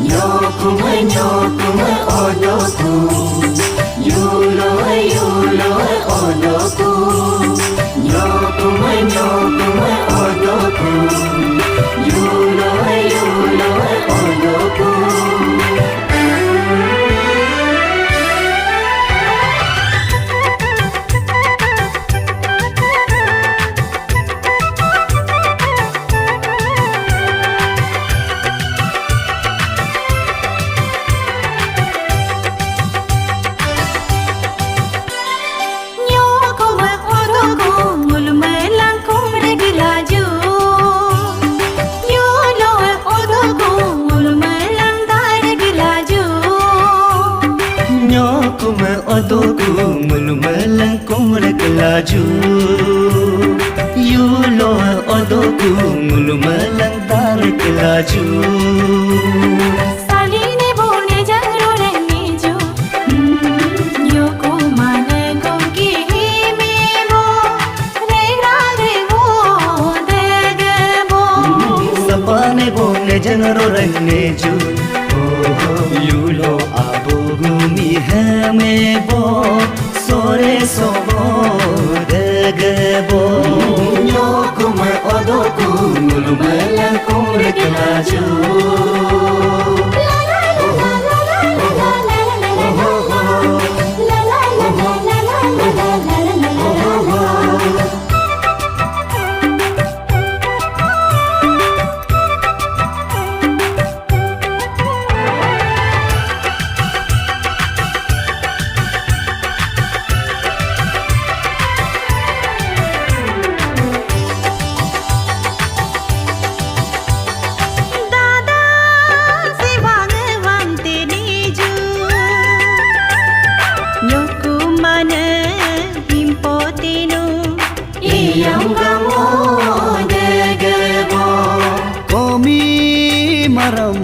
Nyokuma odoku Yulo odoku Nyokuma odoku Yulo odoku Odoku mulmalang kumrak laju Yulo odoku mulmalang tarak laju Saline bone jangro rene jo Yoko mane gongi mebo Regra devo degebo Sapane bone jangro rene jo Yulo abo gumi hame bo Sore sobo degebo Nyokuma odoku mulmalang kumrak laju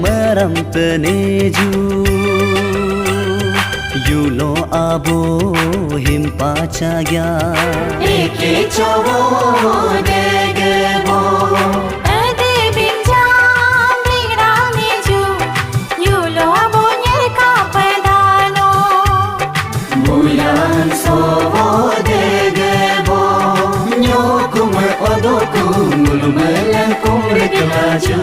Maram teneju Yulo abo himpa chagya Eke chowo degebo Ade binjam bingra neju Yulo abo nyeka pedano Bulan sowo degebo Nyokuma odoku mulmalang kumrak laju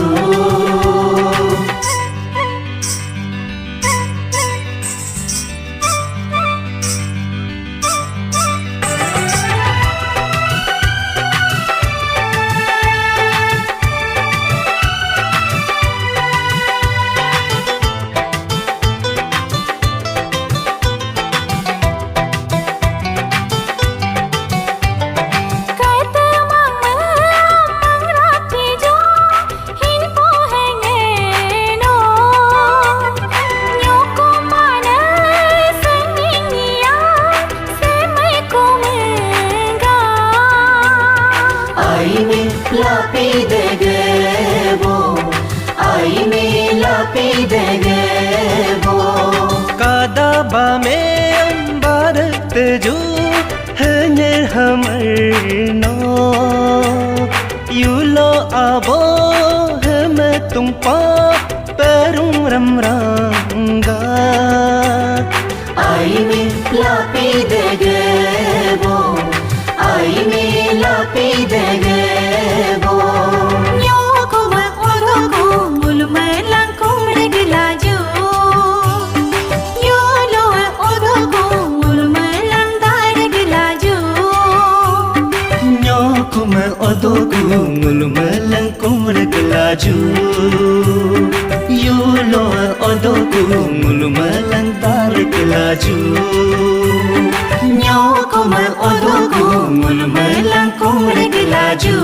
Lapi degebo Aime lapi degebo Kadaba me ambarat jo Hanyer hamarno Yulo abo ham tumpa Perum ramranga Aime lapi degebo Aime lapi degebo Nyokuma odoku mulmalang kumrak laju Yulo odoku mulmalang tarak laju Nyokuma odoku mulmalang kumrak laju Yulo odoku mulmalang tarak laju Nyokuma odoku mulmalang kumrak laju